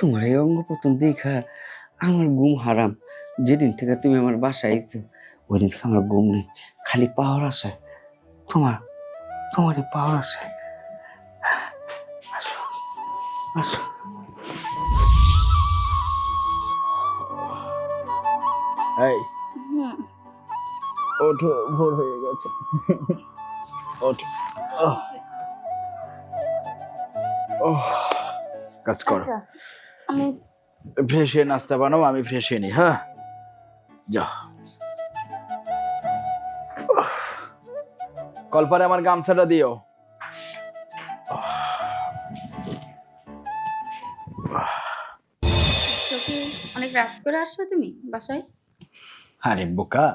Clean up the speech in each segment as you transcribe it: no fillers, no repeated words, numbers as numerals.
তোমার এই অঙ্গ প্রত্যঙ্গ দেখা আমার ঘুম হারাম। যেদিন থেকে তুমি আমার বাসায় আইছো ওই দিন থেকে আমার ঘুম নেই, খালি পাওয়ার আসে তোমার, তোমারই পাওয়ার আসে। আসো আসো। এই ওঠো, ভোর হয়ে গেছে, ওঠো। কাজ করো, আমি ফ্রেশ হয়ে নাস্তা বানাও, আমি ফ্রেশ হয়ে নি। হ্যাঁ যাও। কলপারে আমার গামছাটা দিও। অনেক রাত করে আসবে তুমি বাসায়? আরে বোকা,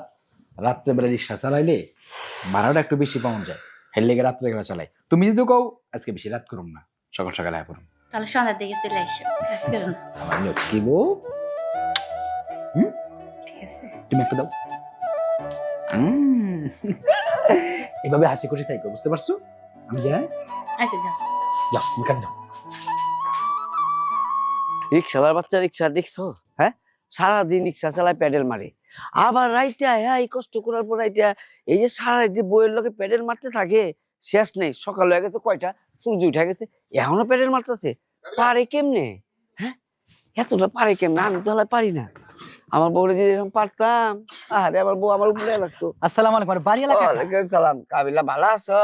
রাত্রেবেলা রিক্সা চালাইলে ভাড়াটা একটু বেশি পাওয়া যায়, হের লেগে রাত্রে বেলা চালাই। তুমি যদি কও আজকে বেশি রাত করুম না, সকাল সকাল আয় করুম। তাহলে সন্ধ্যার দিকে চলে এসো, রাত করো না। আমার লক্ষ্মী বউ। ঠিক আছে, তুমি একটু দাও। এভাবে হাসি খুশি থাকো, বুঝতে পারছো? আমি যাই। আচ্ছা যাও। যাও, তুমি কাজে যাও। রিক্সাওয়ালার বাচ্চা রিক্সা দেখছো? হ্যাঁ, সারাদিন রিক্সা চালায়, প্যাডেল মারে, আবার রাইতে হ্যাঁ এই কষ্ট করার পর রাইতে এই যে সারা রাত বইয়ের লোকে প্যাডেল মারতে থাকে, শেষ নেই। সকাল হয়ে গেছে কয়টা, সূর্য উঠে গেছে, এখনো প্যাডেল মারতেছে। পারে কেমনে? হ্যাঁ, এতটা পারে কেমনে? আমি তো পারি না। আমার বউরে যদি এরকম পারতাম, আরে আমার বউ আমার উপরে লাগতো। আসসালামু আলাইকুম, বাড়ি এলাকা? ওয়ালাইকুম সালাম। কাবিলা ভালো আছো?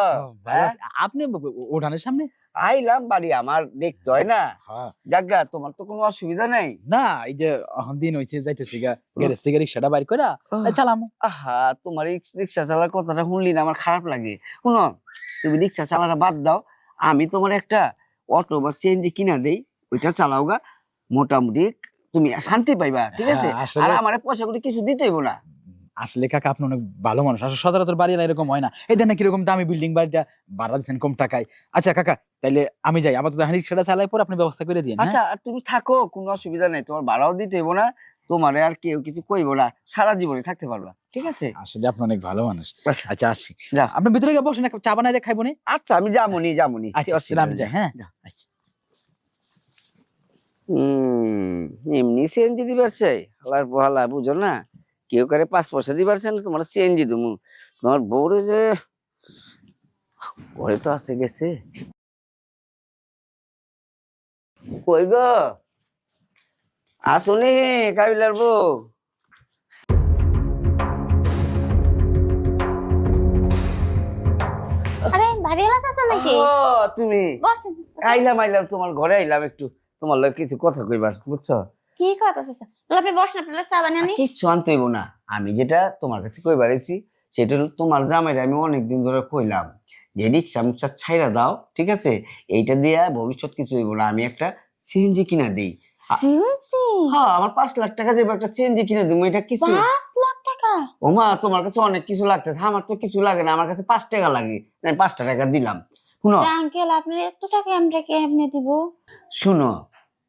আপনি উঠানের সামনে? আইলাম, বাড়ি আমার দেখতে হয় না। হ্যাঁ। যাজ্ঞা, তোমার তো কোনো অসুবিধা নেই? না, এই যে দিন হইছে, যাইতেছি গা গ্যারেজ থেকে রিক্সাটা বাইর কইরা চালামু। আহা, তোমার রিক্সা চালার কথাটা শুনলি না আমার খারাপ লাগে। শুনো, তুমি রিক্সা চালাটা বাদ দাও, আমি তোমার একটা অটো বা সিএনজি কিনা দেই, ওইটা চালাও গা, মোটামুটি তুমি শান্তি পাইবা, ঠিক আছে? হ্যাঁ, আসলে আর আমার পয়সা করে কিছু দিতে হইব না। আসলে কাকা আপনি অনেক ভালো মানুষ, আসলে সচরাচর বাড়ি এরকম হয় না। এটা না কিরকম দামি বিল্ডিং, বাড়িটা ভাড়া দিচ্ছেন কম টাকায়। আচ্ছা কাকা, তাইলে আমি যাই, আপাতত রিক্সাটা চালাই, পর আপনি ব্যবস্থা করে দিন। আচ্ছা, আর তুমি থাকো, কোনো অসুবিধা নেই, তোমার ভাড়াও দিতে হইব না, তোমারে আর কেউ কিছু কইব না, সারা জীবনে থাকতে পারবা, ঠিক আছে? আসলে আপনি অনেক ভালো মানুষ। আচ্ছা, আচ্ছা আসি, যা। আপনি ভিতরে গিয়ে বসেন, চা বানাই দিয়ে খাইবো নি? আচ্ছা, আমি যামুনি। আচ্ছা আমি যাই। হ্যাঁ আচ্ছা। এমনি সিএনজি দিবার চাই, হালার পোহালা, বুঝো না? কেউ করে 5 পয়সা দিবার চাই না, তোমার সিএনজি দিমু। তোমার বউরে যে ঘরে তো আছে গেছে, কই গো? আসুনি কাবিলার বউ? আরে বাড়িওয়ালা চাচা নাকি? ও, তুমি? বসেন চাচা। আইলাম, তোমার ঘরে আইলাম একটু, তোমার লগে কিছু কথা কইবার, বুঝছো? কি কথা চাচা? তাহলে আপনি বসেন, আপনার চা বানিয়ে আনি। কিচ্ছু আনতে হইব না, আমি যেটা তোমার কাছে কইবার আইছি সেটা হলো, তোমার জামাইরে আমি অনেকদিন ধরে কইলাম যে রিক্সা মুক্সা ছাইরা দাও, ঠিক আছে? এইটা দিয়া ভবিষ্যৎ কিছু হইব না, আমি একটা সিএনজি কিনা দেই। সিএনজি? হ্যাঁ, আমার 5 লাখ টাকা দেব, একটা সিএনজি কিনে দেবো, এটা কিছু? 5 লাখ টাকা? ওমা, তোমার কাছে অনেক কিছু লাগতেছে, আমার তো কিছু লাগে না, আমার কাছে 5 টাকা লাগে, আমি 5 টাকা দিলাম। শুনো আঙ্কেল, আপনার এত টাকা আমরা কেমনে দিব? শুনো,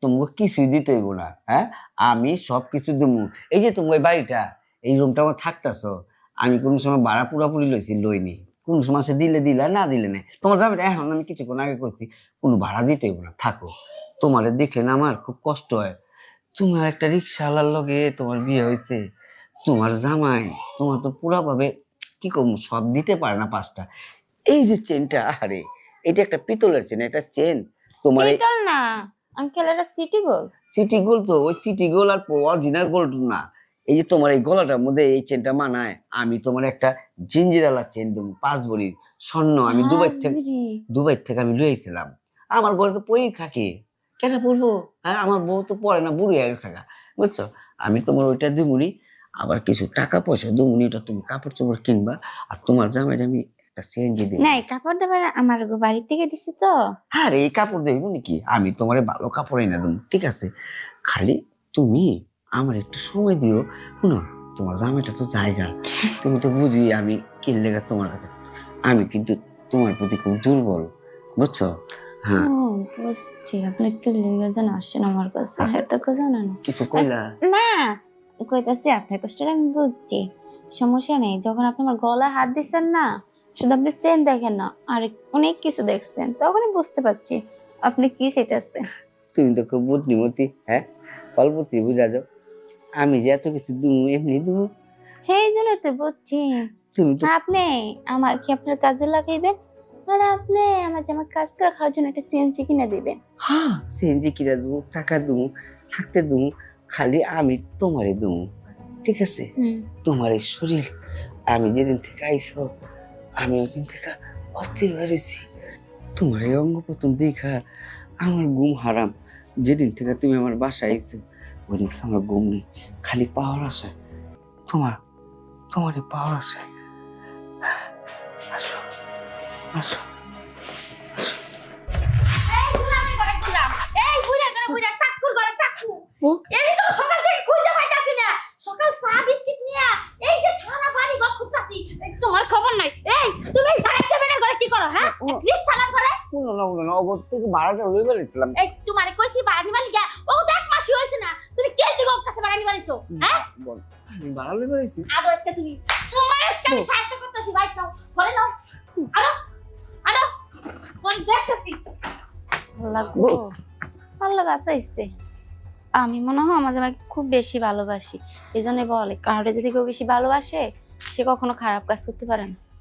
তোমাকে কিছুই দিতে হইব না, হ্যাঁ, আমি সবকিছু দেবো। এই যে তোমার বাড়িটা, এই রুমটা আমার থাকতেছো, আমি কোন সময় ভাড়া পুরাপুরি লইনি, কোন সময় সে দিলে দিলা, না দিলে নেই। তোমার যাবে এখন, আমি কিছুক্ষণ আগে করছি, কোনো ভাড়া দিতে হইব না, থাকো। তোমারে দেখলে না আমার খুব কষ্ট হয়, তোমার একটা রিক্সাওয়ালার লগে তোমার বিয়ে হয়েছে, তোমার জামাই তোমার তো পুরাভাবে কি করবো, সব দিতে পারে না 5টা। এই যে চেনটা, আরে এটা একটা পিতলের চেন, একটা চেন তোমার। পিতল না আঙ্কেল, এটা সিটি গোল্ড। সিটি গোল্ড তো, ওই সিটি গোল্ড আর অরিজিনাল গোল্ড না। এই যে তোমার এই গলাটার মধ্যে এই চেনটা মানায়, আমি তোমার একটা জিঞ্জিরালা চেন দেবো, 5 ভরি স্বর্ণ, আমি দুবাই থেকে আমি লুয়ে আইছিলাম। আমার ঘরে তো পরেই থাকে, কেন পরবো? হ্যাঁ, আমার বউ তো পরে না, বুড়ি হয়ে গেছে গা, বুঝছো? আমি তোমার ওইটা দিবনি, আবার কিছু টাকা পয়সা দিবনি, ওটা তুমি কাপড় চোপড় কিনবা, আর তোমার জামাই আমি একটা সিএনজি দিব। নাই, কাপড় দেবার আমার বাড়ি থেকে দিছি তো। হ্যাঁ রে, এই কাপড় দেখবো নাকি? আমি তোমারে ভালো কাপড় এনে দেবো, ঠিক আছে? খালি তুমি আমার একটু সময় দিও। শুনো, তোমার জামাইটা তো জায়গা, তুমি তো বুঝি আমি কিনলে তোমার কাছে, আমি কিন্তু তোমার প্রতি খুব দুর্বল, বুঝছো? হ্যাঁ, ও বুঝছি, আপনি কি লেগে যেন আসছেন আমার কাছে, এটা তো জানেন কিছু কইলা? না। কইতাছি আপনার কষ্টটা আমি বুঝছি, সমস্যা নেই। যখন আপনি আমার গলায় হাত দিচ্ছেন না, শুধু আপনি চেন দেখেন না, আর অনেক কিছু দেখছেন, তখনই বুঝতে পারছি আপনি কি চাইতেছেন। তুমি তো খুব বুদ্ধিমতী, হ্যাঁ অল্পতেই বুঝা যাও। আমি যে এত কিছু দুমু এমনি দুমু, সেই জন্য তো বুঝছি তুমি তো আপনি আমার কি আপনার কাজে লাগাইবেন, আর আপনি আমার জামা কাজ করে খাওয়ার জন্য একটা সিএনজি কিনে দিবেন। হ্যাঁ সিএনজি কিনা দুমু, টাকা দুমু, থাকতে দুমু, খালি আমি তোমারে দুমু, ঠিক আছে? তোমার এই শরীর, আমি যেদিন থেকে আইসো আমি ওদিন থেকে অস্থির হয়ে রয়েছি। তোমার এই অঙ্গ প্রত্যঙ্গ দেখা আমার ঘুম হারাম। যেদিন থেকে তুমি আমার বাসায় আইছো ওদিন থেকে আমার ঘুম নেই, খালি পাওয়ার আসে তোমার, তোমার এই পাওয়ার আসে। আসো আসো। এই গুলামের ঘরে গুলাম, এই বুইড়া ঘরে বুইড়া, টাকুর ঘরে টাকু। এনি তো সকাল থেকে খুঁজে পাইতাছি না। সকাল চা বিস্কিট নিয়া এই যে সারা বাড়ি ঘর খুঁজতাছি, তোমার খবর নাই। এই তুমি বাড়িতে বেটার ঘরে কি করো হ্যাঁ? রিকশালার ঘরে? বলো না অগর থেকে ভাড়াটা লই বলেছিলাম। এই তোমারে কইছি বাড়ি নিবা গিয়া, ও দেখ মাসি হইছে না। তুমি কে দিগো কাছে বাড়ি নিবা নিছো? হ্যাঁ? বল আমি ভাড়া লই বলেছি। আরো আজকে তুমি তোমার আজকে আমি সাহায্য করতেছি, বাইক নাও ঘরে নাও। আরো আরো কোন দেখতেছি। লাগবো আল্লাহ বাঁচাইছে। আমি মনে হয় আমার জামাইকে খুব বেশি ভালোবাসি, এই জন্য বলে কাউরে যদি কেউ বেশি ভালোবাসে সে কখনো খারাপ কাজ করতে পারে না।